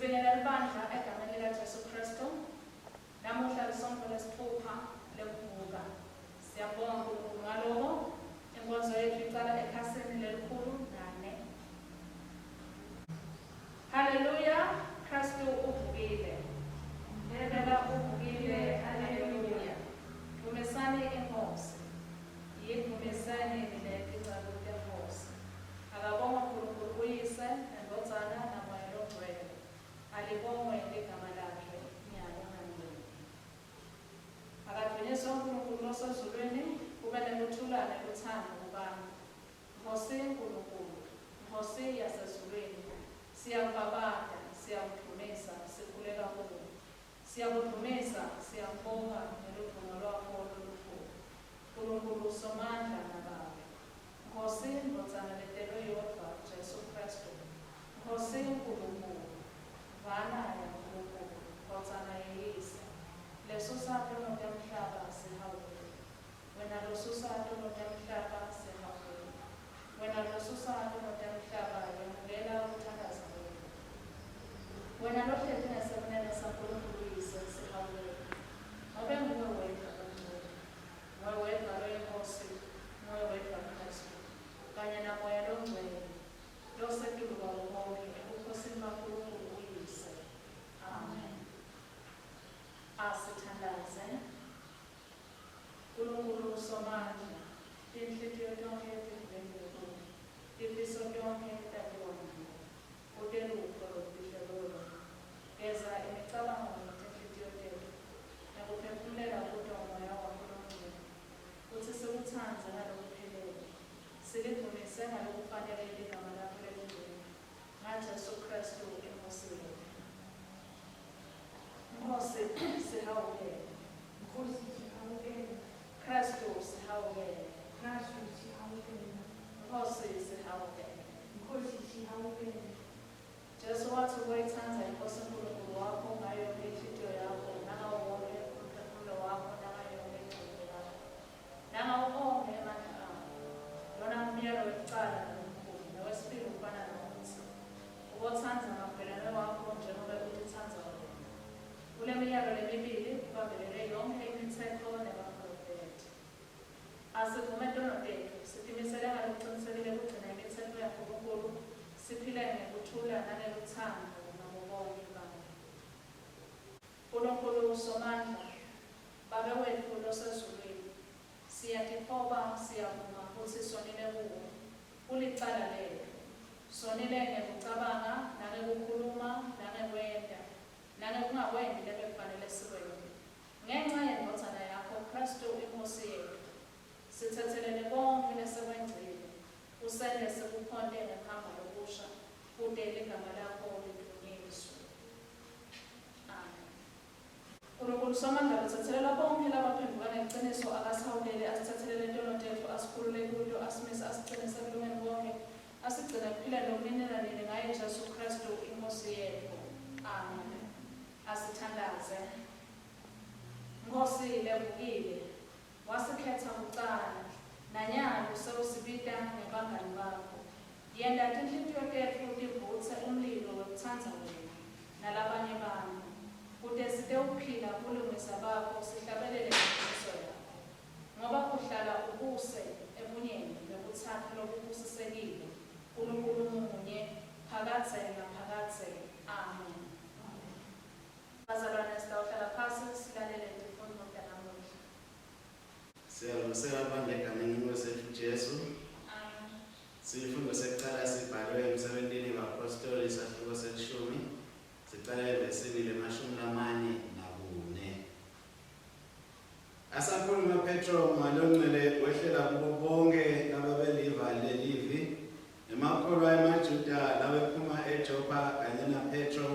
Sibingelela ibandla egameni likaJesu Kristu. Namuhla lisonto lesithupha lekuvuka. Siyabonga uNkulunkulu ngaloko. Inkonzo yethu iqala ekhasini lelikhulu 4. Hallelujah, Kristu uvukile. Ngeke uvukile, hallelujah. Dumisani inkosi. Yidumisani nilekizalo lenkosi. Akabonga uNkulunkulu uyise endodana namoya longcwele. Alibongwe igama lakhe nyaka ngamini. Akadunyiswe uNkulunkulu osezulwini, kube nekuthulana lothando kubantu. Nkosi uNkulunkulu, Nkosi yasezulwini, siyakubabada, siyakudumisa, sikhuleka kuwe. Siyakudumisa, siyabonga ngeluvumo lwakho olukhulu. Nkulunkulu somandla nababe. Nkosi ndodzana letelo yodwa Jesu Kristu. Nkosi uNkulunkulu, vana ya uNkulunkulu, ndodzana yeyise. Lesusato notemhlaba sihawule. Wena losusato notemhlaba sihawule. Wena losusato notemhlaba yamukela ukuthandaza kwenu. Wena lohlezi ngesekunene saNkulunkulu uyise sihawule. Ngobe nguwe wedwa kaNkulunkulu. Nguwe wedwa loyinkosi, nguwe wedwa Kristu. Kanye namoya longcwele, losedulo kwabo bonke, ebukhosini baNkulunkulu uyise. Amen. Asithandaze. Nkulunkulu somandla, inhliziyo tonke zivengele, ifiso tonke takuwona, udelupho lokufihlelolo, geza imicabango nezinhliziyo zethu, nakuphefumulela kuto umoya wakho longcwele, uthi sikuthandze ngalokuphelele, silidumise ngalokufanelekile igama lakho lelingcwele, ngaJesu Kristu inkosi yethu. Nkosi sihawukele. Nkosi sihawukele. Kristu sihawukele. Kristu sihawukele. Nkosi sihawukele. Nkosi sihawukele. Jesu wathi ukuyithanda inkosi uNkulunkulu wakho ngayo yonke inhliziyo yakho, nangawo wonke umphefumulo wakho, nangayo yonke ingqondo yakho, nangawo onke amandla akho. Lona umyalo wokuqala nomkhulu, nowesibili ufana nokuthi ubothanda ngampelane wakho njengoba utithanda wena. Kule miyalo lemibili kubambelele yonke imithetho nebaprofethi. Asivume ntono tethu, sitimisele ngalokuqinisekile ukugcina imithetho yakho uNkulunkulu, siphile ngekuthula nangeluthando nabo bonke abantu. Nkulunkulu somandla, Baba wethu losezulwini, siyatifoba, siyavuma futhi sonile kuwe. Kulicala lethu, sonile ngekucabanga, nangekukhuluma, nangekwenda, nangekungakwendi lebekufanele sikwenze. Ngenxa yendodzana yakho Kristu inkosi yethu, sithethelele konke lesekwenzile, usende sikukhonde ngehamba lokusha, kude igama lakho lidunyiswe. Amen. Nkulunkulu somandla, uthethelela bonke labaphenduka ngeqiniso, akasihawulele, asithethelele ntono tethu, asikhulule kulo, asimise, asiqinise kulungeni bonke, asigcine kuphila nokuninela nini ngaye Jesu Kristu inkosi yethu. Amen. Asithandaze. Nkosi levukile, wasikhetha kuqala, nanyalo sewusibita ngebangani bakho. Yenda tinhliziyo tethu tivutse umlilo wekutsandza wena nalabanye bantu, kude site ukuphila kulungisa bakho, sihlabelele ngeqiniso yakho. Ngoba uhlala ubuse ebunyeni nokutsatha lokubusisekile, uNkulunkulu munye, phakathe naphakathe. Amen. Bazalwane, sitawuhlala phasi silalele izifundo zanamuhla. Siyalungisela abantu egameni lenkosi Jesu. Amen. Sifundo sekuqala sibhalwe emsebentini kaPostoli isahluko se-10. Siqale evesini le-44. Asakhuluma Petro ngalongcwele wehlela kubo bonke ababeliva lelivi, emakholwa emaJuda labephuma eJopha kanye naPetro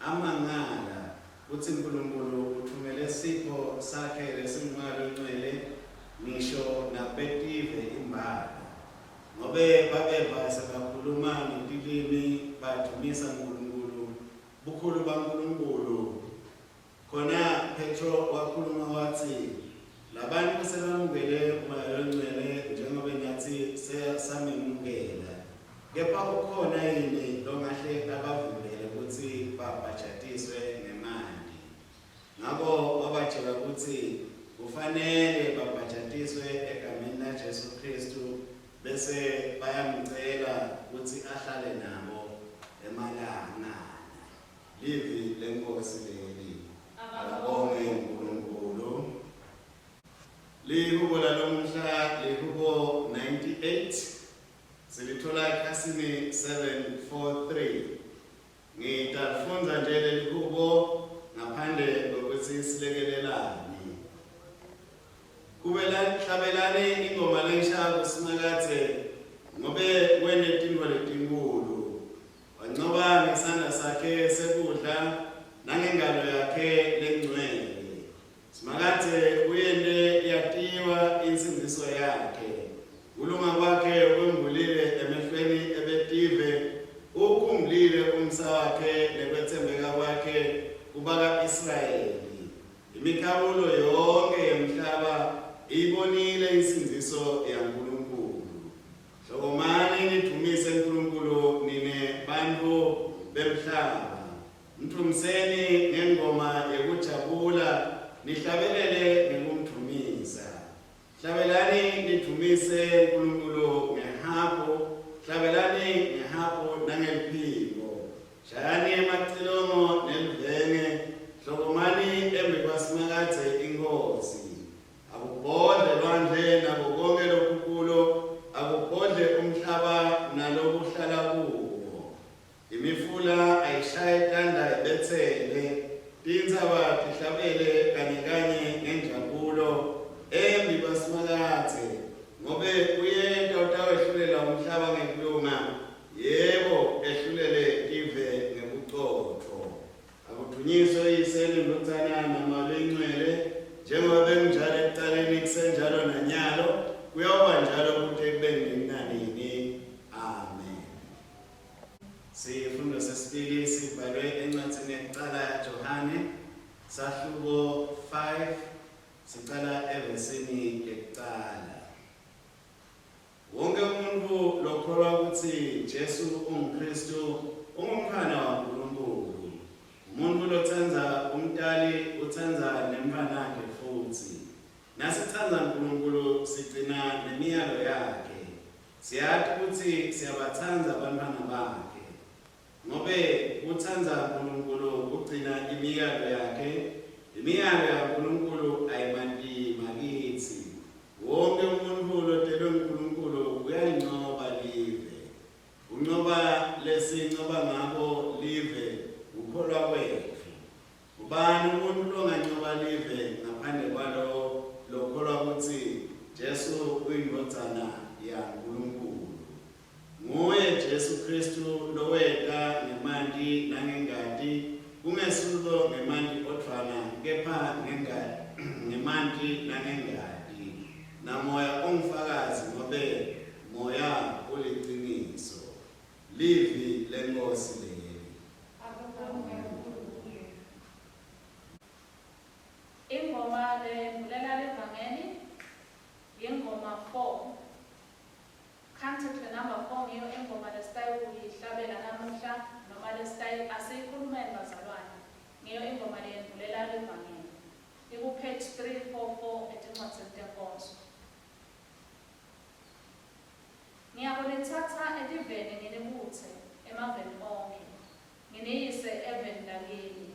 amangala uthi uNkulunkulu uthumele isipho sakhe lesimngcwalo ongcwele ngisho naPetive imbala. Ngobe babeva sebakhuluma ngetilimi badumisa uNkulunkulu, bukhulu baNkulunkulu. Khona Petro wakhuluma wathi, labantu sebamukele umoya ongcwele njengoba ngathi samemukela. Kepha ukhona yini longahle abavumele ukuthi ukuthi kufanele babhajatiswe egameni laJesu Kristu bese bayamcela ukuthi ahlale nabo emalanga. Livi lenkosi leli. Akabonge uNkulunkulu. Lihubo lalomhla lihubo 98 silithola ekhasini 743. Ngitafunza nje leli hubo ngaphandle kokuthi silekelelane. Hlabelani ingoma lensha kusimakathe ngobe kwenetinto letinkulu. Wancoba ngesandla sakhe sekudla nangengalo yakhe lengcwele. Simakathe uyende yatiwa insindiso yakhe. Kulunga kwakhe kwembulile emehlweni ebetive. Ukhumbulile umsa wakhe nekwethembeka kwakhe kubaka Israyeli. Imikhabulo yonke yemhlaba ibonile insindiso yaNkulunkulu. Hlokomani nidumise uNkulunkulu nine bantu bemhlaba. Mthumseni ngengoma yokujabula nihlabelele ngokumthumisa. Hlabelani nidumise uNkulunkulu ngehapo. Hlabelani ngehapo nangeliphiko. Shayani emacilomo nelivenge. Hlokomani embikwasimakathe inkosi. Akubhodle lwandle nabo konke lokukulo. Akubhodle umhlaba nalokuhlala kuwo. Imifula ayishaye tanda ibethele. Tintsaba tihlabele kanye ngenjabulo. Embikwasimakathe ngobe uyenta utawehlulela umhlaba ngekulunga. Yebo ehlulele ive ngebuqotho. Akuthunyiswe yiseni ndotsana namalengcwele njengoba benjalo ekuqaleni kusenjalo nanyalo kuyoba njalo kuthi kubeni nanini. Amen. Sifundo sesibili sibhalwe encwadini yokuqala yaJohane sahluko 5 siqala evesini yokuqala. Wonke umuntu lokholwa ukuthi Jesu unguKristu ungumntwana kaNkulunkulu. Umuntu lothanza umtali uthanza nemfanakhe futhi. Nasithanza uNkulunkulu sigcina nemiyalo yakhe. Siyathi ukuthi siyabathanza abantwana bakhe. Ngobe uthanza uNkulunkulu ugcina imiyalo yakhe. Imiyalo yaNkulunkulu ayimanti makithi. Wonke umuntu lotelwe uNkulunkulu uyalincoba live. Uncoba lesincoba ngako live ukholwa kwethu. Ubani umuntu longancoba live ngaphandle kwalo lokholwa ukuthi Jesu uyindodana yaNkulunkulu. Nguye Jesu Kristu loweta ngemanti nangengadi. Kungesulo ngemanti odvana kepha ngemanti nangengadi. Namoya ongifakazi ngobe moya uliqiniso. Livi lenkosi leli. Ingoma levulela levangeli ingoma 4. Cantate number 4 ngiyo ingoma lesitayi kuyihlabela namuhla noma lesitayi asiyikhulumeni bazalwane. Ngiyo ingoma levulela levangeli. Iku page 344 etincwadini tenkonzo. Ngiyakunithatha eliveni nginibuthe emaveni onke. Nginiyise eveni lakini.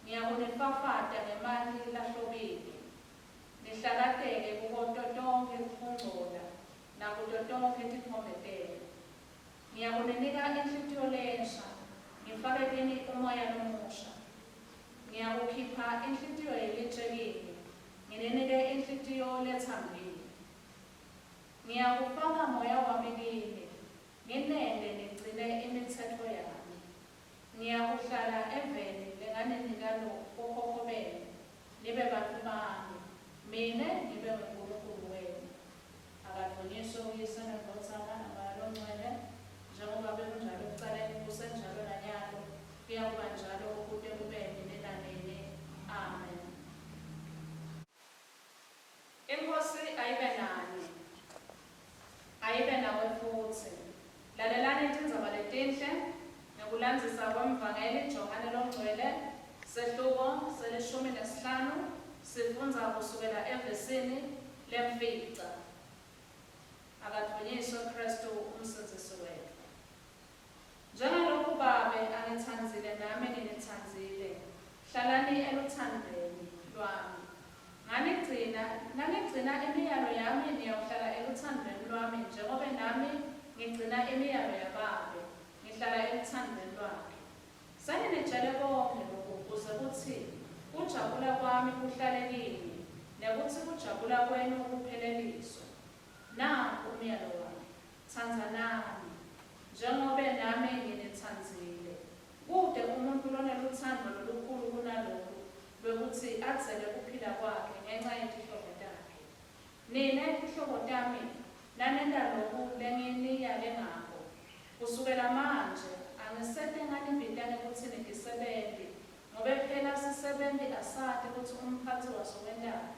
Ngiyakunifafata ngemanti lahlobile. Nihlakateke kukonto tonke ukungcola nakuto tonke tikhombetele. Ngiyakuninika inhlitiyo lensha. Ngifake kini umoya lomusha. Ngiyakukhipha inhlitiyo yelitshekile. Ngininike inhlitiyo lethambile. Ngiyakufaka moya wami kini. Nginende nigcine imithetho yami. Ngiyakuhlala eveni lenganinika kokhokho benu. Nibe bantu bami. Mina ngibe nguNkulunkulu wenu. Akadlunyiswe uyise nendodana nabalongcwele njengoba bekunjalo ekuqaleni kusenjalo nanyalo kuyakuba njalo kude kube nini nanini. Amen. Inkosi ayibe nani. Ayibe nawe futhi. Lalelani izindzaba letinhle nokulandzisa kwemvangeli Johane longcwele sehluko selishumi nesihlanu sifundza kusukela evesini lemfica akadunyiswe Kristu umsindisi wethu. Njengalokhu babe angithandzile nami nginithandzile, hlalani eluthandweni lwami. Nangigcina imiyalo yami niyohlala eluthandweni lwami njengoba nami ngigcina imiyalo yababe ngihlala eluthandweni lwakhe. Senginitshele konke lokhu ukuze kuthi kujabula kwami kuhlale kini nekuthi kujabula kwenu kupheleliswe. Nanku umyalo wami, thandzanani njengoba nami nginithandzile. Kude umuntu loneluthando lolukhulu kunalokhu lwekuthi atzele kuphila kwakhe ngenxa yetihlobo takhe. Nina itihlobo tami nanenda lokhu lenginiyale ngakho. Kusukela manje angisetenganibhidane ukuthi ningisebenzi ngobe phela sisebenzi asati ukuthi umphathi waso wendalo.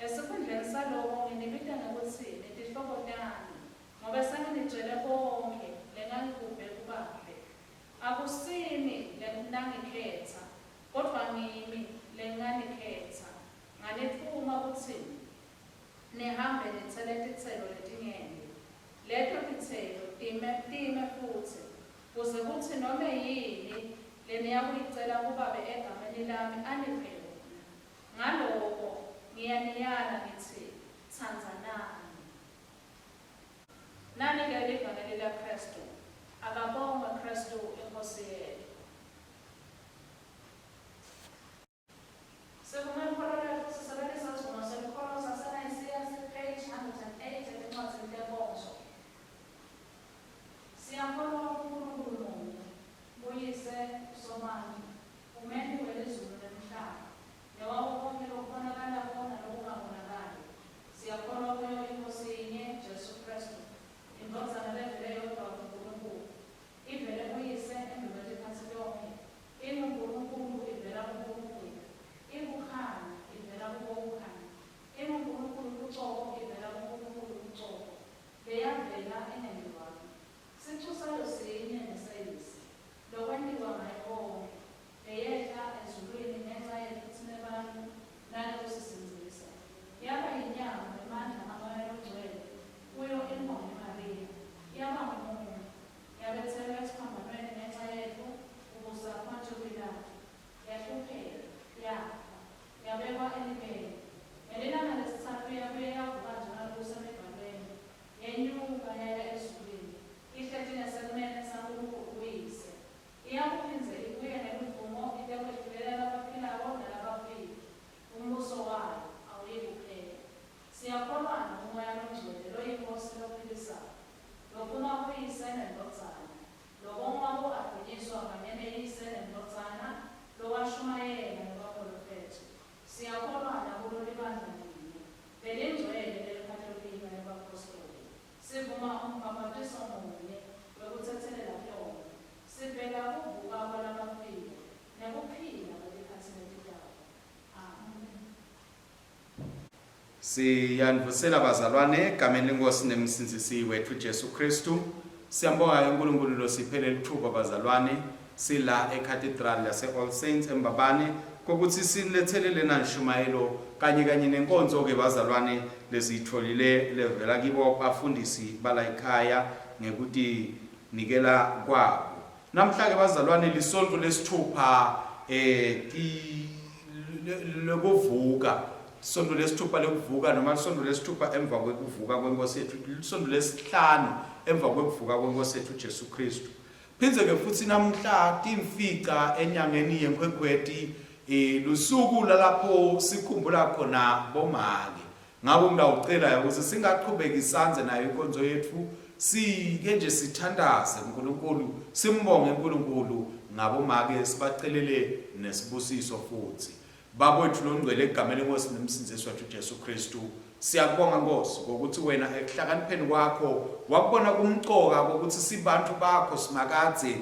Esikhundleni salokho nginibida ngokuthi nitihlobo tami ngoba senginitshele konke lengangikubhe kubabe. Akusini lenangikhetha kodwa ngimi lenganikhetha nganithuma ukuthi nihambe nithele titselo letingene. Leto titselo time futhi kuze kuthi noma yini leniyakuyicela kubabe egameni lami aniphe yona. Ngalokho ngiyaniyala ngithi thandzanani. Nani-ke livangeli laKristu, akabongwe Kristu inkosi yethu. Sivuma ikholo lethu sisebenzisa isivumo selikholo saseNicaea page 108 etincwadzini tebonzo. Siyakholwa kuNkulunkulu munye, uYise uSomandla, uMenzi welizulu nemhlaba, newabo konke lokubonakalayo nalokungabonakali. Siyakholwa kuyo inkosi yinye, Jesu Kristu, indodana evele yodwa kuNkulunkulu, ivele kuYise emveni kwezikhathi zonke, inguNkulunkulu ivela kuNkulunkulu, ikukhanya ivela kuNkulunkulu, inguNkulunkulu kuqobo ivela kuNkulunkulu kuqobo, leyavela enendiwana. Sitho sayo sinye nesayisi, lokwentiwa ngayo konke, leyehla ezulwini ngenxa yethu thina bantu nalokusisinzisa. Yaba yinyama nemandla kaMoya oNgcwele kuyo inkomo Mariya, yaba ngumuntu, yabethelwa esiphambanweni ngenxa yethu ukuze akhonjwe kwilapho, yahlupheka, yafa, yabekwa elibele. Ngelilanga lesithathu yabuye yavuka njengakusemibhalweni, yenyuka yaya ezulwini, ihlezi ngesekumene saNkulunkulu uYise. Iyakuphindze ibuye nemivumo itekwehluleka labaphilayo nalabafile. Umbuso wayo awuyikuphela. Siyakholwa ngoMoya oNgcwele loyinkosi lophilisayo, lophuma kuYise neNdodana, lokongwabo adunyiswa kanye neYise neNdodana, lowashumayela nabaphrofethi. Siyakholwa nakulo libandla linye, lelingcwele lelikhatholika lebapostoli. Sivuma umbhaphathiso munye wekuthethelela yona. Sivela kuvuka kwalabafile nekuphila kwetikhathi letidako. Amen. Siyanivusela bazalwane egameni lenkosi nemsindisi wethu Jesu Kristu. Siyambonga uNkulunkulu losiphele lithuba bazalwane sila eCathedral yase All Saints eMbabane kokuthi sinlethelele nanshumayelo kanye nenkonzo ke bazalwane lesitholile levela kibo bafundisi bala ekhaya ngekuthi nikela kwabo. Namhla ke bazalwane lisonto lesithupha lokuvuka, isonto lesithupha lokuvuka noma isonto lesithupha emva kokuvuka kwenkosi yethu, isonto lesihlanu emva kokuvuka kwenkosi yethu Jesu Kristu. Phinze ke futhi namhla timfica enyangeni yeNkhwekhweti lusuku lapho sikhumbula khona bomake. Ngakho ngidawucela ukuthi singaqhubeka isanze nayo inkonzo yethu, sike nje sithandaze uNkulunkulu, simbonge uNkulunkulu ngabomake, sibacelele nesibusiso futhi. Baba wethu longcwele egameni lenkosi nemsindisi wethu Jesu Kristu, siyakubonga Nkosi ngokuthi wena ekuhlakanipheni kwakho wakubona kumcoka ukuthi sibantu bakho simakadze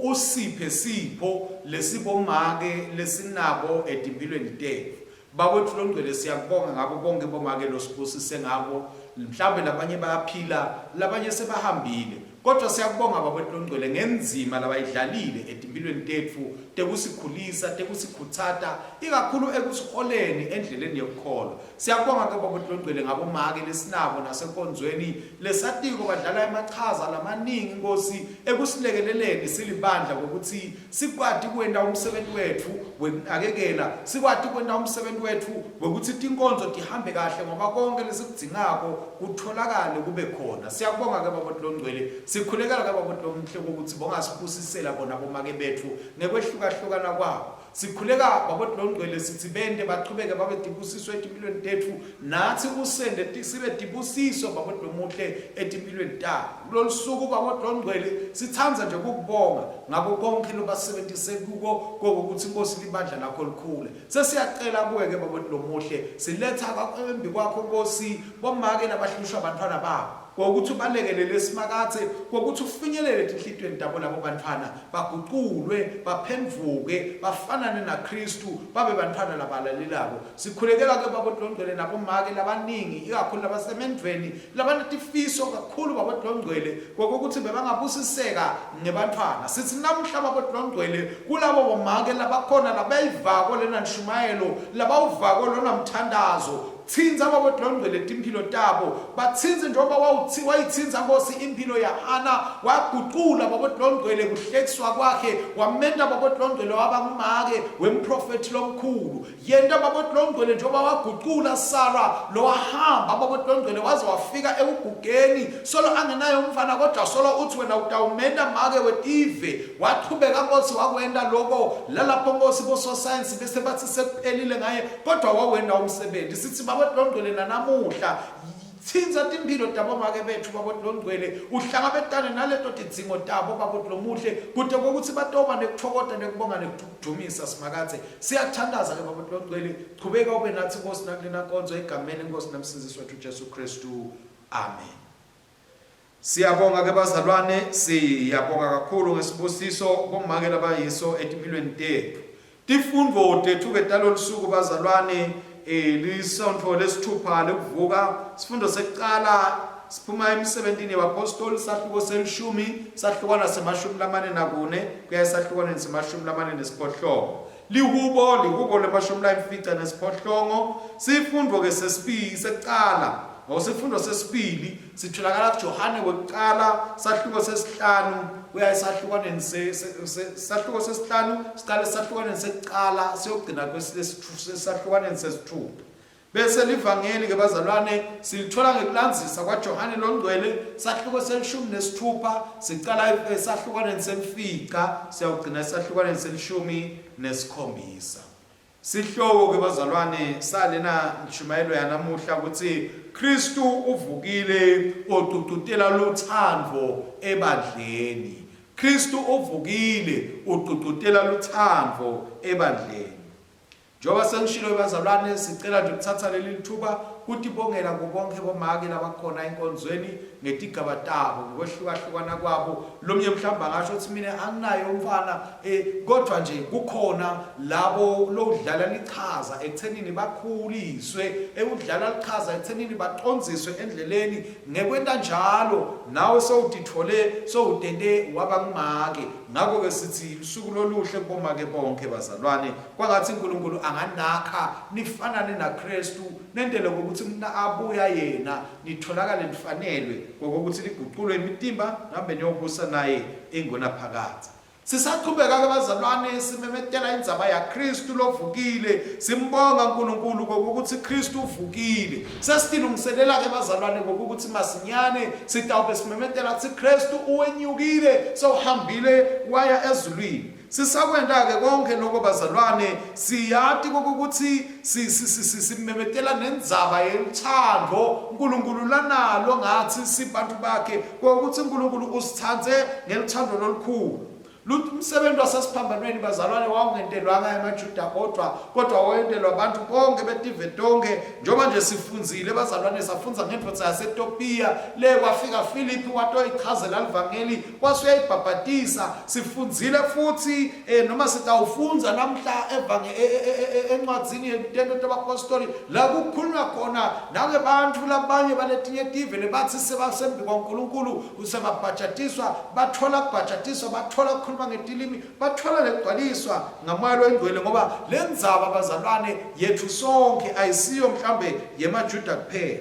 usiphe sipho lesibomake lesinabo edimpilweni tethu. Baba wethu longcwele siyakubonga ngabo bonke bomake losibusise ngabo, mhlawumbe labanye bayaphila, labanye sebahambile, kodwa siyakubonga baba Ngcwele ngenzima labayidlalile etimpilweni tethu tekusikhulisa tekusikhuthata ikakhulu ekusiholeni endleleni yokukholwa. Siyakubonga ke baba Ngcwele ngabomake lesinabo nasenkonzweni lesatiko badlala emachaza lamaningi Nkosi ekusilekeleleni silibandla ukuthi sikwati kwenda umsebenzi wethu wekunakekela sikwati kwenda umsebenzi wethu ukuthi tinkonzo tihambe kahle ngoba konke lesikudingako kutholakale kube khona. Siyakubonga ke baba Ngcwele sikhulekela ke baba Mhle ukuthi bongasibusisela bona bomake bethu nekwehlukahlukana kwabo. Sikhuleka baba Ngcwele sithi bende baqhubeke babe dibusiswe etimpilweni tethu nathi usende sibe dibusiso baba Muhle etimpilweni tabo. Kulolu suku baba Ngcwele sithanza nje ukubonga ngabo konke lobasebenzise kuko ukuthi Nkosi libandla lakho likhule. Sesiyacela kuwe ke baba Muhle siletha embi kwakho Nkosi bomake nabahlushwa abantwana babo ukuthi ubalekelele simakathe ukuthi ufinyelele enhlitweni dabo labo bantwana baguqulwe baphendvuke bafanane naKristu babe bantwana labalalelabo. Sikhulekela ke baba Ngcwele nabomake labaningi ikakhulu labasemendweni labanetifiso kakhulu baba Ngcwele ukuthi bebangabusiseka ngebantwana. Sithi namhla baba Ngcwele kulabo bomake labakhona labayivako lena nshumayelo labawuvako lona mthandazo thinza baba Ngcwele timpilo tabo bathinze njengoba wayithinza Nkosi impilo ya Hana waguqula baba Ngcwele kuhlekiswa kwakhe wamenda baba Ngcwele wabangumake wemprofeti lomkhulu yenda baba Ngcwele njengoba waguqula Sara lo wahamba baba Ngcwele waze wafika ekugugeni solo angenayo umfana kodwa solo uthi wena utawumenda make wetive waqhubeka Nkosi wakwenda lokho lalapho Nkosi bo science bese bathi sekuphelile ngaye kodwa wawenda umsebenzi. Sithi baba Ngcwele nanamuhla thinza timpilo tabo make bethu baba Ngcwele uhlangabetane naleto tidzingo tabo baba Muhle kude ukuthi batoba nekuthokoda nekubonga nekudumisa simakathe. Siyathandaza ke baba Ngcwele qhubeka ube nathi Nkosi nakulena nkonzo egameni Nkosi namsindisi wethu Jesu Kristu. Amen. Siyabonga ke bazalwane siyabonga kakhulu ngesibusiso bomake labayiso etimpilweni tethu. Tifundvo tethu ke talolu suku bazalwane lisonto lesithupha lokuvuka sifundo sekuqala siphuma emsebentini yabapostoli sahluko selishumi sahlukana semashumi lamane nakune kuya sahlukana semashumi lamane nesiphohlongo lihubo lemashumi layimfica nesiphohlongo. Sifundvo ke sesibili sekuqala ngosifundo sesibili sitholakala kuJohane wekuqala sahluko sesihlanu kuya esahlukaneni sahluko sesihlanu siqale esahlukaneni sekuqala siyogcina kwesahlukaneni sesithupha. Bese livangeli ke bazalwane silithola ngekulandzisa kwaJohane loNgcwele sahluko selishumi nesithupha siqala esahlukaneni semfica siyogcina esahlukaneni selishumi nesikhombisa. Sihloko ke bazalwane salena nshumayelo yanamuhla ukuthi Kristu uvukile oqhuqhutela luthando ebandleni. Kristu uvukile oqhuqhutela luthando ebandleni. Njoba sengishilo bazalwane sicela nje ukuthatha leli lithuba ukuthi bongela kubonke bomake labakhona enkonzweni ngetigaba tabo ngokwehlukahlukana kwabo. Lomnye mhlamba ngasho ukuthi mina anginayo umfana kodwa nje kukhona labo lokudlala lichaza ekuthenini bakhuliswe ekudlala lichaza ekuthenini baqonziswe endleleni ngekwenta njalo nawe sowudithole sowudende wabangumake. Ngakho ke sithi usuku loluhle kubomake bonke bazalwane kwangathi uNkulunkulu anganakha nifanane naKristu nendele ukuthi mina abuya yena nitholakale nifanelwe ngokuthi liguqulwe imitimba ngambe niyobusa naye engona phakathi. Sisaqhubeka ke bazalwane simemetela indzaba yaKristu lovukile simbonga uNkulunkulu ngokuthi Kristu uvukile. Sesilungiselela ke bazalwane ngokuthi masinyane sitawube simemetela ukuthi Kristu uwenyukile sohambile waya ezulwini. Sisakwenda ke konke lokho bazalwane siyati ukuthi simemetela nendzaba yenthando uNkulunkulu lanalo ngathi sibantu bakhe ukuthi uNkulunkulu usithandze ngelithando lolukhulu. Luthi umsebenzi wasesiphambanweni bazalwane wawungentelwanga emaJuda kodwa wayentelwa abantu bonke beTivetonke. Njengoba nje sifunzile bazalwane, safunza ngendvodza yaseTopiya le kwafika Philip watoyichazela livangeli wasuyayibhabhatisa. Sifunzile futhi noma sitawufunza namhla encwadzini yetento tabapostoli la kukhulunywa khona nangebantu labanye baletinye tive lebathi sebasembi kwaNkulunkulu sebabhajatiswa, bathola kubhajatiswa, bathola ukukhuluma ngetilimi, bathola legcwaliswa ngamoya loyingcwele. Ngoba lendzaba bazalwane yethu sonke ayisiyo mhlambe yemaJuda kuphela.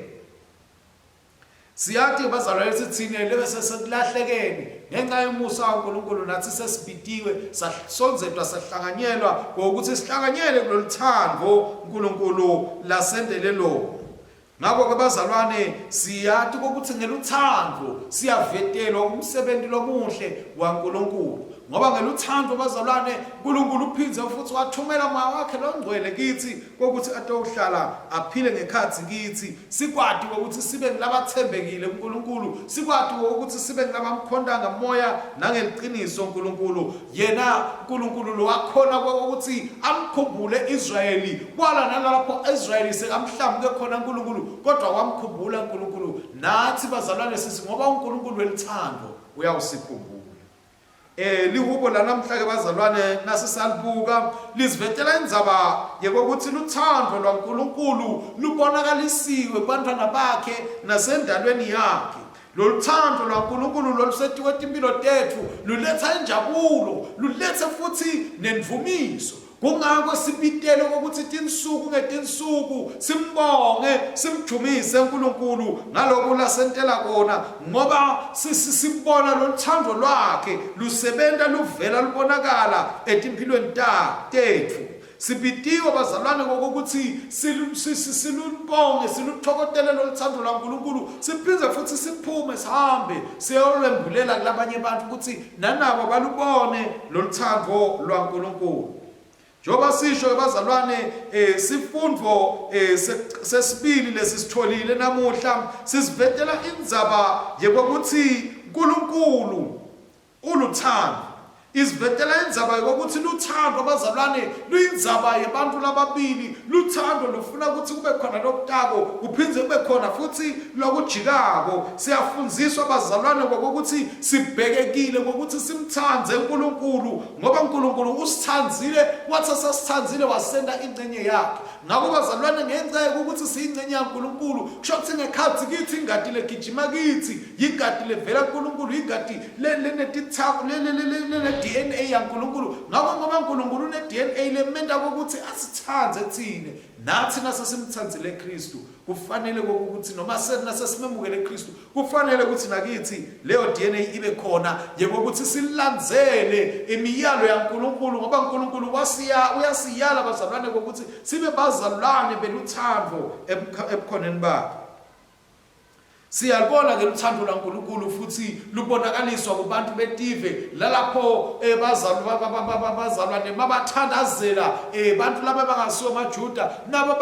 Siyathi bazalwane sithine lebese sekulahlekene ngenxa yomusa kaNkulunkulu, nathi sesibitiwe sasonzedwa sahlanganyelwa ngokuthi sihlanganyele kuloluthando uNkulunkulu lasendelelo. Ngakho ke bazalwane siyathi ukuthi ngeluthando siyavetelwa umsebenzi lomuhle waNkulunkulu. Ngoba ngeluthando bazalwane uNkulunkulu uphinze futhi wathumela moya wakhe longcwele kithi ukuthi atohlala aphile ngekhathi kithi, sikwati ukuthi sibe nglabathembekile uNkulunkulu, sikwati ukuthi sibe ngabamkhonda ngamoya nangeliqiniso uNkulunkulu. Yena uNkulunkulu lo wakhona ukuthi amkhumbule Israyeli kwala nalapho Israyeli sekamhlamuke khona uNkulunkulu, kodwa wamkhumbula uNkulunkulu. Nathi bazalwane sisi ngoba uNkulunkulu welithando uyawusikhumbula. Lihubo lanamhla ke bazalwane nasisalibuka lizivetela indzaba yekokuthi luthando lwaNkulunkulu lubonakalisiwe kubantwana bakhe nasendalweni yakhe. Loluthando lwaNkulunkulu lolusetiwe timpilo tethu luletha injabulo, luletha futhi nemvumiso. Kungakho sibitele ukuthi tinsuku ngetinsuku simbonge simjumise uNkulunkulu ngalokho lasentela kona, ngoba sisibona loluthando lwakhe lusebenta luvela lubonakala etimpilweni tethu. Sibitiwe bazalwane ngokuthi silubonge siluthokotele loluthando lwaNkulunkulu, siphinde futhi siphume sihambe siyolwembulela kulabanye abantu ukuthi nanabo balubone loluthando lwaNkulunkulu. Njoba sisho bazalwane sifundo sesibili lesisitholile namuhla sisivetela indzaba yekokuthi uNkulunkulu uluthando. Isivetela indzaba yokuthi luthando bazalwane luyindzaba yebantu lababili. Luthando lufuna ukuthi kube khona lokutako kuphindze kube khona futhi lokujikako. Siyafundziswa bazalwane ngokuthi sibhekekile ukuthi simthande uNkulunkulu, ngoba uNkulunkulu usithandzile wathi sasithandzile wasenda ingcenye yakhe. Ngakho bazalwane ngenxa ukuthi siyingcenye yaNkulunkulu kusho ukuthi ngekhathi kithi ingadi legijima kithi yingadi levela kuNkulunkulu, ingadi lenetithako DNA yaNkulunkulu. Ngakho ngoba uNkulunkulu une DNA lemenda ukuthi asithandze thine, nathi nasesimthandzile Kristu kufanele ukuthi noma sesimemukele Kristu kufanele ukuthi nakithi leyo DNA ibe khona yekokuthi silandzele imiyalo yaNkulunkulu, ngoba uNkulunkulu uyasiyala bazalwane ukuthi sibe bazalwane beluthando ebukhoneni bakhe. Siyalibona ke luthando lwaNkulunkulu futhi lubonakaliswa kubantu betive lalapho bazalwane mabathandazela bantu laba bangasiwo maJuda nabo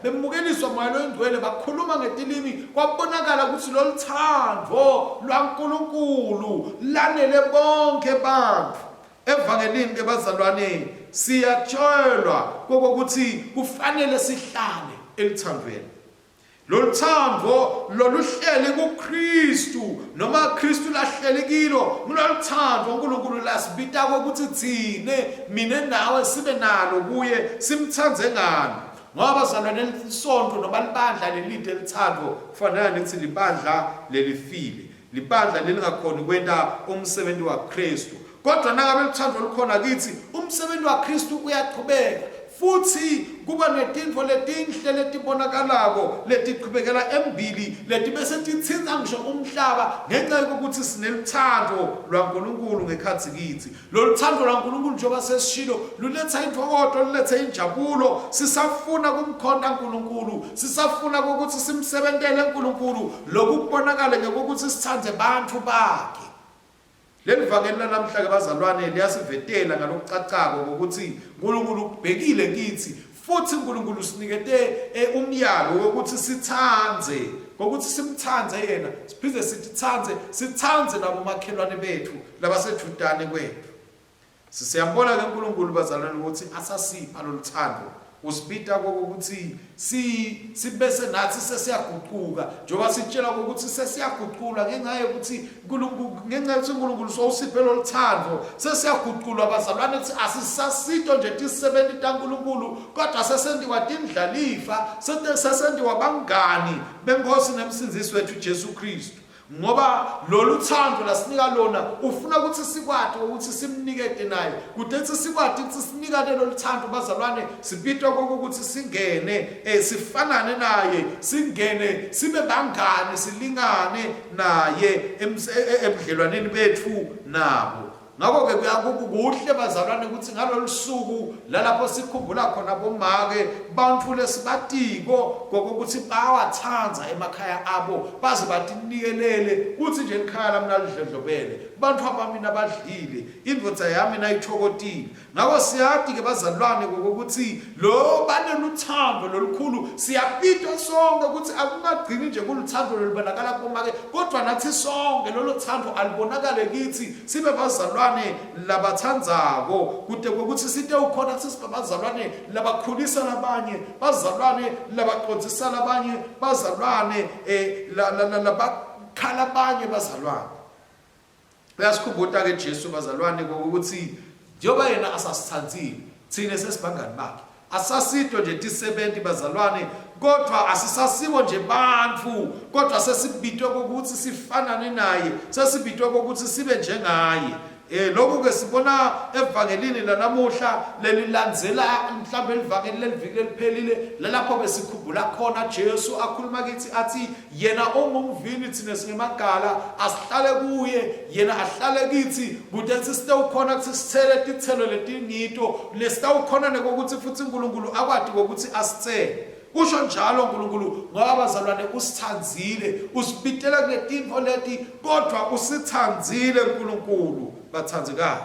bemukeliswa moya loyingcwele bakhuluma ngetilimi, kwabonakala ukuthi loluthando lwaNkulunkulu lanele bonke abantu. Evangelini ke bazalwane siyatshelwa kokuthi kufanele sihlale elithandweni. Loluthando loluhleli kuKristu noma Kristu lahleli kilo, ngololuthando uNkulunkulu lasibita ukuthi thine mina nawe sibe nalo kuye simthandze ngani. Ngoba bazalwane isonto noma libandla lelide elithando kufanele nithi libandla lelifile, libandla lelingakhona kwenta umsebenzi waKristu. Kodwa nangabe luthando lukhona kithi umsebenzi waKristu uyaqhubeka futhi kuba netintfo letinhle letibonakalako letiqhubekela embili leti bese tithinta ngisho umhlaba ngenxa yokuthi sineluthando lwaNkulunkulu ngekhathi kithi. Loluthando lwaNkulunkulu njengoba sesishilo luletha inthokozo, luletha injabulo. Sisafuna kumkhonda uNkulunkulu, sisafuna ukuthi simsebentele uNkulunkulu, lokubonakala ngokuthi sithande abantu bakhe. Leli vangeli namhla ke bazalwane liyasivetela ngalokucacako ukuthi uNkulunkulu ubhekile kithi futhi uNkulunkulu sinikete umyalo wokuthi sithandze ngokuthi simthanze yena siphinde sithanze nabo makhelwane bethu labasejudane kwethu. Siyambona ke uNkulunkulu bazalwane ukuthi asasipha loluthando usibita kokuthi sibese nathi sesiyaguquka njengoba sitshela ukuthi sesiyaguqula ngenxa yokuthi uNkulunkulu sowusiphe loluthando sesiyaguqulwa bazalwane ukuthi asisasito nje tisebenti taNkulunkulu kodwa sesendiwa tindlalifa sesendiwa bangani benkosi nemsinzisi wethu Jesu Kristu. Ngoba lolu thando lasinika lona ufuna ukuthi sikwati ukuthi simnikete naye kudethi sikwati ukuthi sinikane lolu thando bazalwane sibitwa kokuthi singene sifanane naye singene sibe bangane silingane naye ebudlelwaneni bethu nabo. Ngakho ke kuyakuhle bazalwane ukuthi ngalolu suku lalapho sikhumbula khona bomake bantu lesibatiko kokuthi bawathanza emakhaya abo baze batinikelele kuthi nje ekhaya lami nalidlodlobele bantu abamina badlile indvodza yami nayithokotile. Ngakho siyadi ke bazalwane kokuthi lo baneluthando lolukhulu siyapitwa sonke ukuthi akungagcini nje kuluthando lolibonakala bomake kodwa nathi sonke lolu thando alibonakale kithi sibe bazalwane labathandzako kude ukuthi site ukhona sisibazalwane labakhulisa labanye bazalwane labaqodzisa labanye bazalwane labakhala abanye bazalwane. Uyasikhumbula ke Jesu bazalwane ukuthi njengoba yena asasithandzile thina sesibangani bakhe asasito nje tisebenti bazalwane kodwa asisasibo nje bantfu kodwa sesibitwe kokuthi sifanane naye sesibitwe kokuthi sibe njengaye. Lokho ke sibona evangelini lanamuhla lelilandzela mhlawumbe elivangeli leliviki eliphelile lalapho besikhumbula khona Jesu akhuluma kithi athi yena ongumvini thina singemagala asihlale kuye yena ahlale kithi kude sisitawukhona ukuthi sithele tithelo letingito lesitawukhona nekokuthi futhi uNkulunkulu akwadi ukuthi asithele. Usho njalo uNkulunkulu ngoba bazalwane usithandzile usibitela kuletinto leti kodwa usithandzile uNkulunkulu bathandzekayo.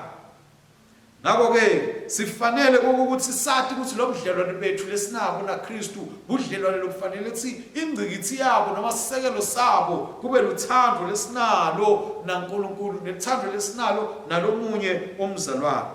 Ngakho ke sifanele ukuthi sathi ukuthi lo budlelwane bethu lesinabo naKristu budlelwane lokufanele ukuthi ingcikithi yabo noma sisekelo sabo kube luthando lesinalo naNkulunkulu nethando lesinalo nalomunye umzalwane.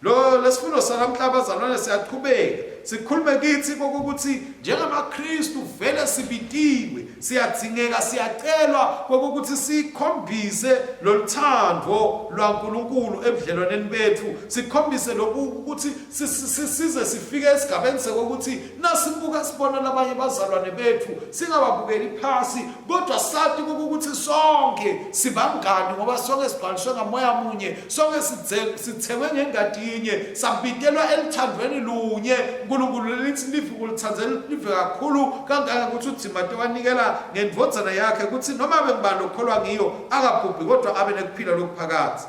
Lo lesifundo salamhla bazalwane siyaqhubeka sikhulume kithi kokuthi njengamaKristu vele sibitiwe siyadzingeka siyacelwa kokuthi sikhombise loluthando lwaNkulunkulu ebudlelwaneni bethu sikhombise lokuthi size sifike esigabeni sokuthi nasibuka sibona labanye bazalwane bethu singababukeli phasi kodwa sathi kokuthi sonke sibangani ngoba sonke sibhaliswe ngamoya munye sonke sithengwe ngengadinye sabitelwa elithandweni lunye uNkulunkulu lithi live kulithandzela live kakhulu kangaka ukuthi uThimothi wanikela ngendvodzana yakhe ukuthi noma bengibani okholwa ngiyo akabhubhi kodwa abe nekuphila lokuphakathi.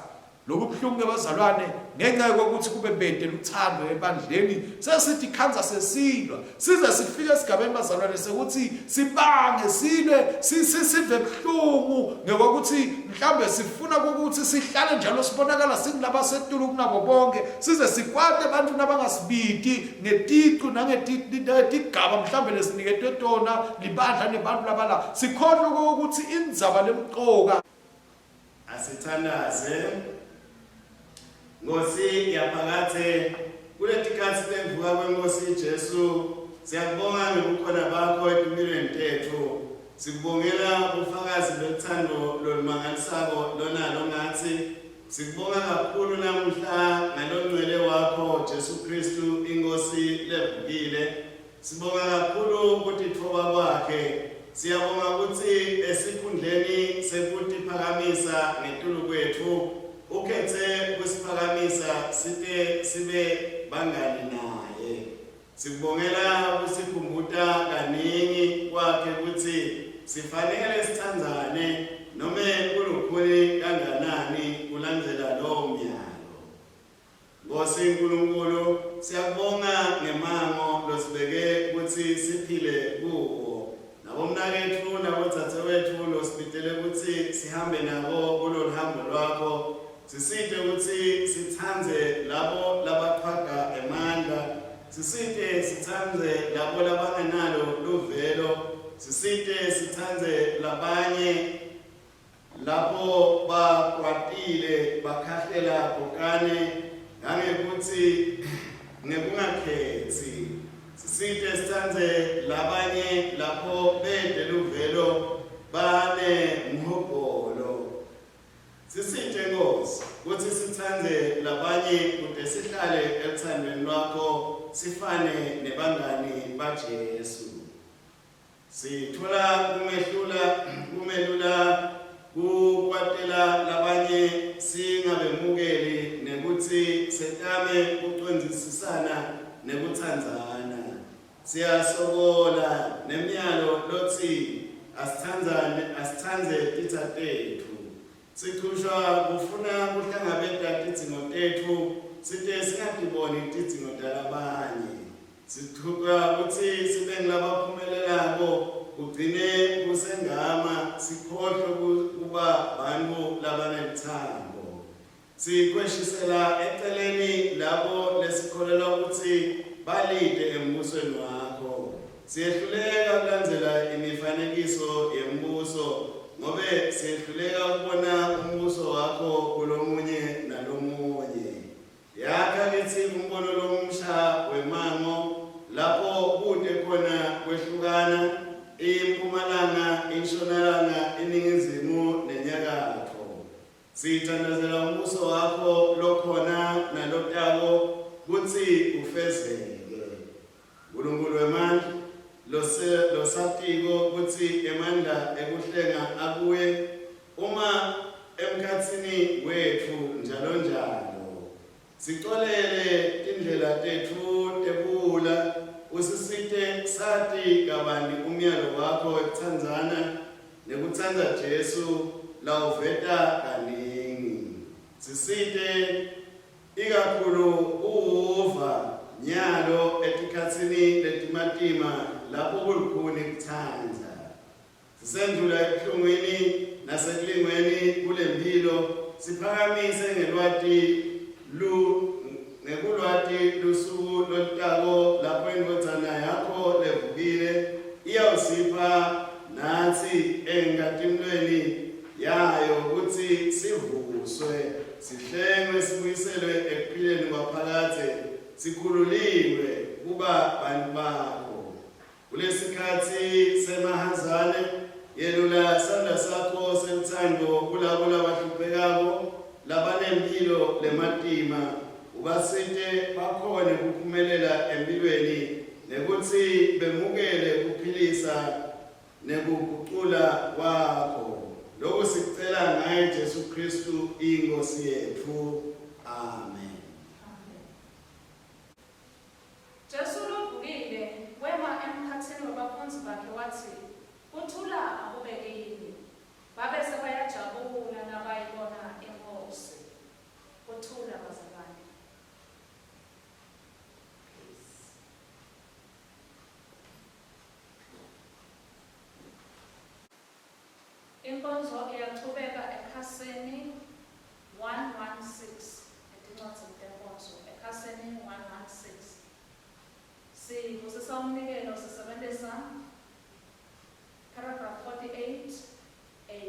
Lokubhlungu bazalwane ngenxa yokuthi kube bede luthando ebandleni sesithi khanza sesilwa size sifike esigabeni bazalwane sekuthi sibange silwe sive ebhlungu ngokuthi mhlambe sifuna ukuthi sihlale njalo sibonakala singilaba setulu kunabo bonke size sikwate abantu nabangasibidi ngetiqu nangetigaba mhlambe lesiniketwe tona libandla nebantu labala sikhona ukuthi indzaba lemqoka asithandaze Ngosi yaphakathe kuletikhathi temvuka kwenkosi Jesu siyabonga ngokukhona bakho empilweni tethu sikubongela ubufakazi lothando lolumangalisako lonalo ngathi sikubonga kakhulu namuhla ngalongcwele wakho Jesu Kristu inkosi levukile sibonga kakhulu ukuthi ithoba kwakhe siyabonga ukuthi esikhundleni sekuthi phakamisa ngetulu kwethu ukhethe kusiphakamisa sibe bangani naye sikubongela ukusikhumbuta kaningi kwakhe ukuthi sifanele sithandzane noma kulukhuni kanganani kulandela lo myalo. Nkosi uNkulunkulu siyabonga ngemango losibeke ukuthi siphile kuwo nabomnakethu nabodzadzewethu losibitele ukuthi sihambe nabo kulolu hambo lwakho sisite ukuthi sithanze labo labaqhaga emandla sisite sithanze labo labangenalo luvelo sisite sithanze lapho bakwatile bakhahlela bhokane ngangekuthi ngekungakhethi. Sisite sithandze labanye lapho bedela uvelo bane mhobholo. Sisite Nkosi ukuthi sithandze labanye kude sihlale ethandweni lwakho sifane nebangani baJesu. Sithola kumelula kukwatela labanye singabemukeli nekuthi setame kucondzisisana nekutsandzana. Siyasokola nemiyalo lothi asithandze titsatetfu. Sikhushwa kufuna kuhlangabeta tidzingo tetfu site singatiboni tidzingo talabanye. Sithuka ukuthi sibe ngilabaphumelelako kugcine kusengama sikhohlwe kuba bantfu labanelithando. Sikweshisela eceleni labo lesikholelwa ukuthi balide embusweni wakho. Siyehluleka kulandzela imifanekiso yembuso ngobe siyehluleka ukubona umbuso wakho kulomunye nalomunye. Yakha kithi umbono lomusha wemango lapho kude khona kwehlukana impumalanga, intshonalanga, iningizimu nenyakatho. Sithandazela umbuso wakho lokhona nalotako kutsi ufezeke. Nkulunkulu wemandla losatiko kutsi emandla ekuhlenga akuye uma emkhatsini wetfu njalo njalo. Sicolele tindlela tetfu tekuwula usisite sati kabanti umyalo wakho ekutsandzana nekutsandza Jesu lawuveta kaningi. Sisite ikakhulu uva nyalo etikhatsini letimatima lapho kulukhuni kutsandza. Sisendlula ebuhlungwini nasekulingweni kule mphilo siphakamise ngekulwati lusuku lolutako lapho indvodzana yakho levukile iyawusipha natsi engatimlweni yayo kutsi sivuswe, sihlengwe, sibuyiselwe ekuphileni kwaphakathe, sikhululiwe kuba bantu bakho. Kulesikhathi semahazane yelula sandla sakho semthando kulabo labahluphekako labanempilo lematima ubasite bakhone kuphumelela empilweni nekuthi bemukele kuphilisa nekugucula kwakho. Lokhu sikucela ngaye Jesu Kristu inkosi yethu. Amen. Jesu lovukile wema emkhatsini wabafundzi bakhe wathi, "Kuthula akubeke yini?" Babe sebayajabula nabayibona inkosi. Kuthula bazalwane. Inkonzo iyachubeka ekhasini 116 etincwadzi tenkonzo ekhasini 116. Sivusisa umnikelo sisebenzisa paragraph 48a.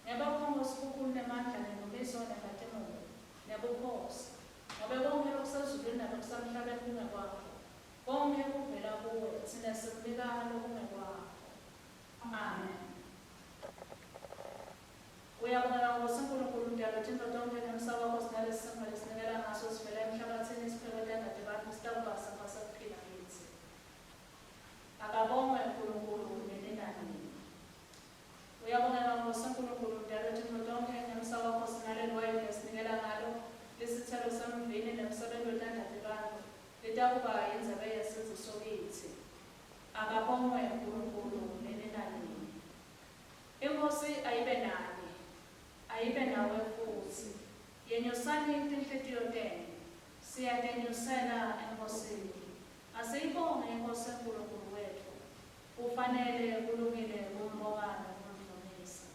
Ngebakhongosi kukhulu nemandla nenomiso nengatemuko nebukhosi ngobe konke lokusezulwini nakusemhlabeni kungekwakho, konke kuvela kuwe, thina sikunika lokungekwakho. Amen. Uyabonga Nkosi uNkulunkulu Mdali thina tonke nomhlaba wakho sinalesi simo lesinikela ngaso sivela emhlabathini isiphekela engadibani sitawubasa ngasakuphila kithi. Akabongwe uNkulunkulu nenani. Uyabonga Nkosi uNkulunkulu Mdali thina tonke nomhlaba wakho sinaleli wayini lesinikela ngalo lesithelo samvini nemsebenzi wetandadibani litakuba yinzebe yesizwe kithi. Akabongwe uNkulunkulu nenani. Inkosi ayibe nani, ayibe nawe futhi. Yenyusani tinhlitiyo tenu, siyatenyusela enkosini. Asiyibonge inkosi enkulunkulu wethu. Kufanele kulungile kumbonga nokumdlulisa.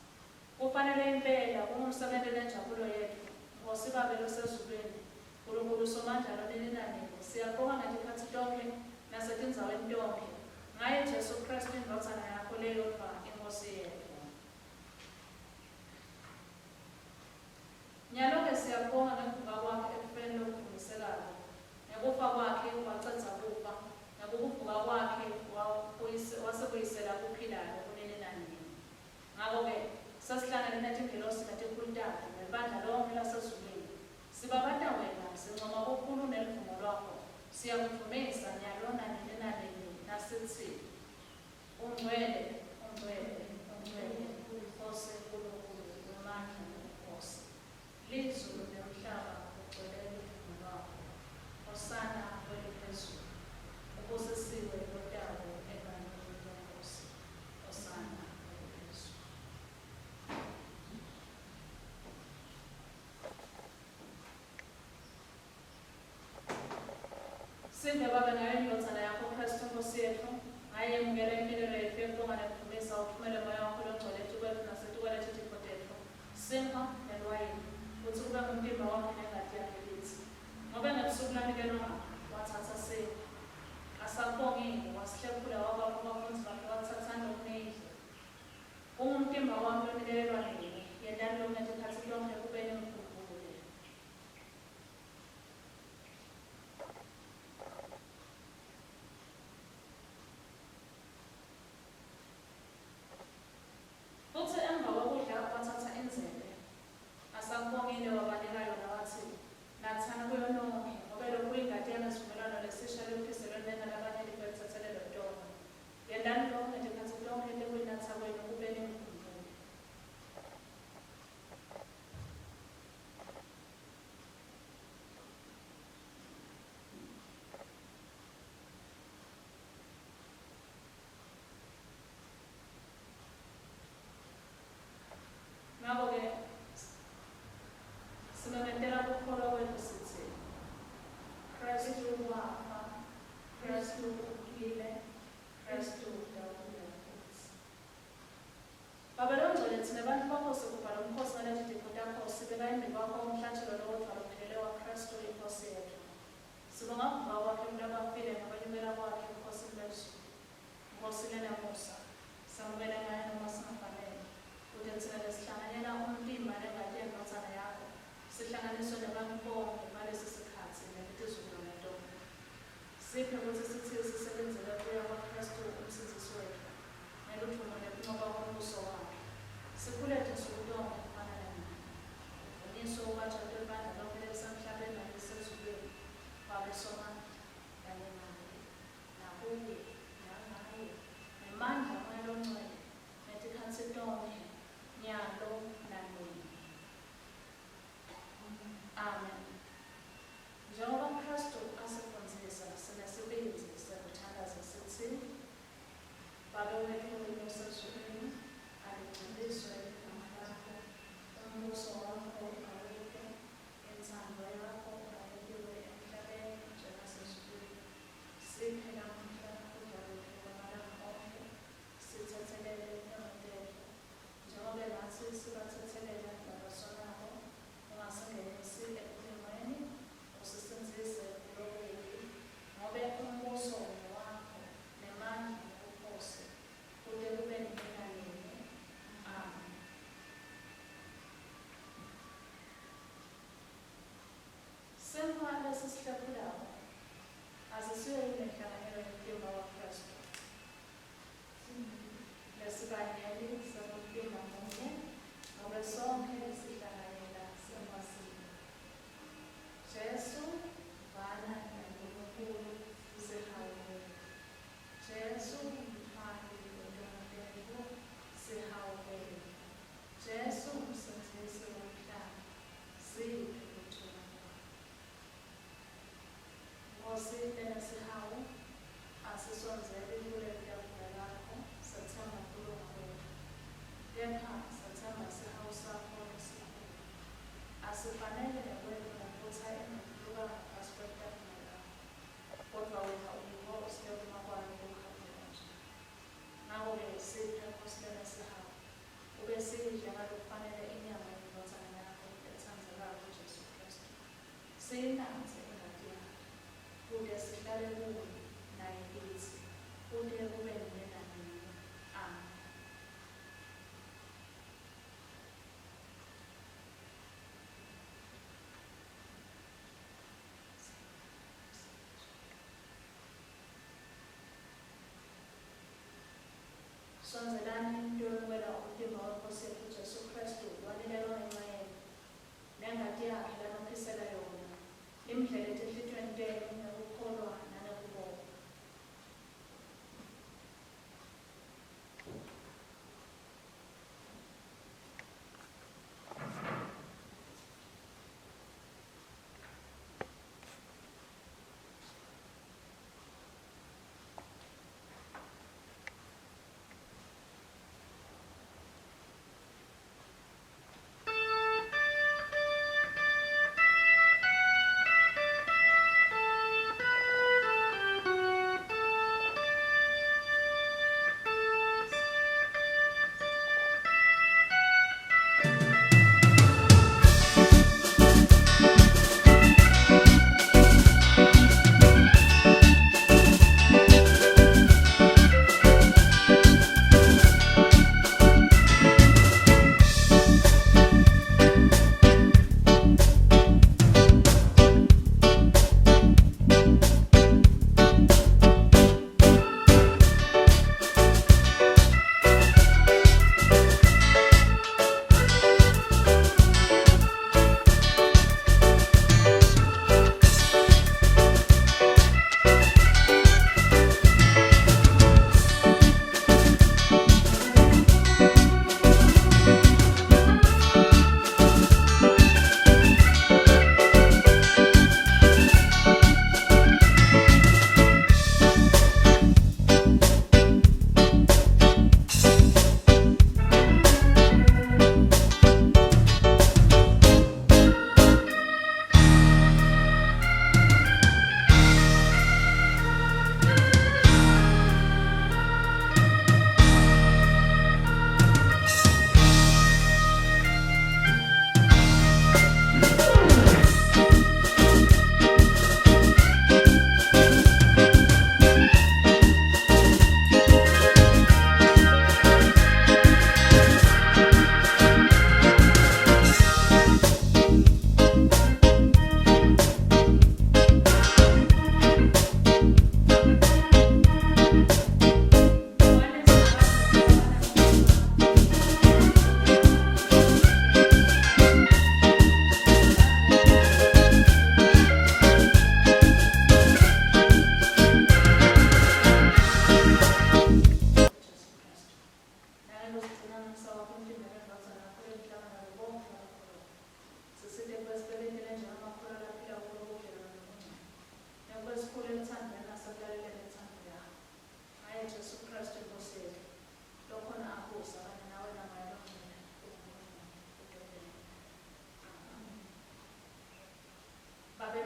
Kufanele impela kungumsebenzi lenjabulo yethu. Nkosi Babe losezulwini, Nkulunkulu Somandla lonelinaniko, siyabonga ngetikhathi tonke nasetindzaweni tonke. Ngaye Jesu Kristu indvodzana yakho leyodwa inkosi yethu. Nyalo-ke siyabonga ngekuvuka kwakhe ekufeni lokudluliselayo. Ngekufa kwakhe wacedza kufa. Ngekuvuka kwakhe wasebuyisela kuphilayo kunene nanini. Ngakho-ke sasihlangane netingelosi netikhulu-ntambi nebandla lonke lasezulwini. Sibabata wena, sincoma kukhulu nelivumo lwakho. Siyakuvumisa nyalo nanini nanini nasithi ungcwele, ungcwele, ungcwele, Nkosi enkulunkulu wamandla nobukhosi. Lizulu nemhlaba kugcwele udumo lwakho. Hosana kweliphezulu. Ubusisiwe lotawo ebandleni lenkosi. Hosana kweliphezulu. Sinde Baba nayo indodana yakho Kristu Nkosi yethu, ngayemukela impilo yethu yokubonga nekuvumisa uphumele moya wakho longcwele ethu kwethu nasetukwethu thixo tethu. Simha nelwayini, uthi kube ngumtimba wakho nengadi yakhe lithi. Ngoba ngebusuku lanikelwa wathatha sipho. Asakubongile, wasihlephula wabapha abafundi bakhe wathatha nokuneyidla. Ungumtimba wami lonikelelwa nini, yendani lonke ngezikhathi lonke kube nemkhumbulo. Futhi emva kokudla wathatha inzebe. Asakubongile wabanika yona wathi, nathana kuyo nonke, ngoba lokhu kuyingadi yami yesivumelwano lesisha lokuphiselweni nena nabanye libelithathelelo ntonga. Yendani lonke ngezikhathi lonke lekuyinatha kwenu kube nemkhumbulo. Ngakho-ke simemetela ukukholwa kwethu sithi, Kristu wafa, Kristu uphile, Kristu udabula futhi. Baba longcwele thina bantu bakho sikubhala umkhosi ngalezi zipho takho sibeka endlini kwakho umhlatshelo lowodwa lophelele waKristu inkosi yethu. Sibonga ukuvuka kwakhe umuntu abafile nokwenyukela kwakhe enkosini bezulu. Nkosi lenamusa, samukela ngayo noma singafanele. Kude thina lesihlanganyela umtimba nengadi yendodana yakho. Sihlanganiswe nabantu bonke ngalesi sikhathi nemizuzu nentombi. Siphe ukuthi sithi sisebenzele kuya kwaKristu umsindisi wethu. Neluthumo nekunqoba kombuso wakhe. Sikulethe nsuku zonke kufana naye. Uniso ubatshalo lwebandla lonke elisemhlabeni nalisezulwini. Babe sona kanye naye. Nakuye, nangaye. Nemandla moya longcwele. Netikhathi tonke. Nyalo nanini. Amen. Njengoba uKristu asifundzisa sinesibindi sekuthandaza sithi, Baba wethu osezulwini, aligcwaliswe igama lakho, umbuso wakho awudle, inthando yakho ayenziwe emhlabeni njengasezulwini. Siphe namuhla ukudla kwethu kwamalanga onke, sithethelele iminyolo, njengoba nathi sibathethelela nabasonabo, ungasingenisi ebuhlungweni, usisinzise kulokhu, ngoba umbuso wakho nemandla nobukhosi kude kube nini nini. Amen. Simha lesi sihlephulayo, asisiyo inhlanganyelo yomtimba waKristu. Lesibanyeli sabumtimba munye, ngoba sonke sihlanganyela semasini. Jesu, Bana naNkulunkulu sihawule. Jesu, Mphandi weNtando, sihawule. Jesu, Msindisi womhlaba, siphe uthula. Nkosi lena sihawu, asisonzele kule tafula lakho, sathemba kulo kwethu. Kepha sathemba sihawu sakho esikhulu. Asifanele nekwethu naphutha engakuluka ngaphansi kwetafula lakho. Kodwa wena uyiko usilekuma kwalo kukhawula nje. Ngakho-ke siphe Nkosi lena sihawu. Ube sidle ngalokufanele inyama yendodana yakho ethandekayo uJesu Kristu. Siyinanze ingadi yakho. Kude sihlale kuyo naye kithi. Kude kube nini nanini. Amen. sonzelani into yokwela umtimba wenkosi yethu Jesu Kristu wanikelwa ngenxa yenu nengadi yakhe lanophisela yona imdlele ehlitshweni tenu nekukholwa nanekubonga.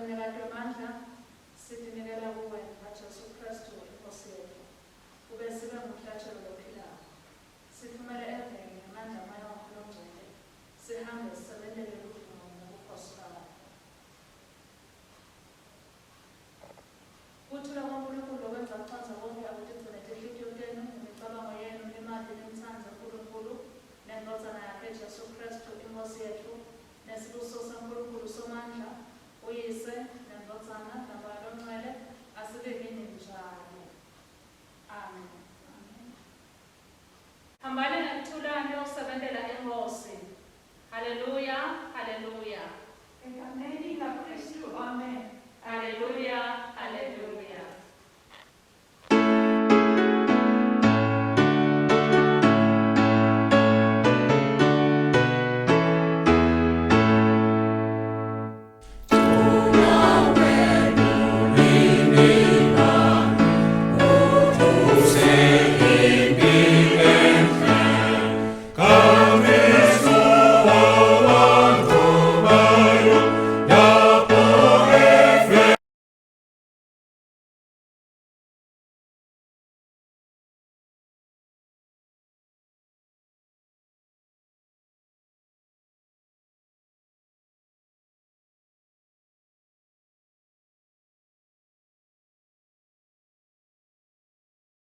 Mnikazi wamandla sidinikela kuwe Jesu Kristu inkosi yethu ube sibe ngumhlatshelo ophilayo sifumele eveni ngamandla amayo wakho lomngcwele sihambe sisebenzele ukuduma ngobukhosi bakho uthula kwaNkulunkulu okwenza kuchaza konke akutigcine inhliziyo yenu nemicabango yenu nemali nemithando kaNkulunkulu nendodana yakhe Jesu Kristu inkosi yethu nesibuso saNkulunkulu somandla uyise nendodana namoya omngcwele asibe kini njalo. Amen. Hambani ngekuthulani yokusebenzela inkosi. Haleluya, haleluya. Egameni likaKristu, amen.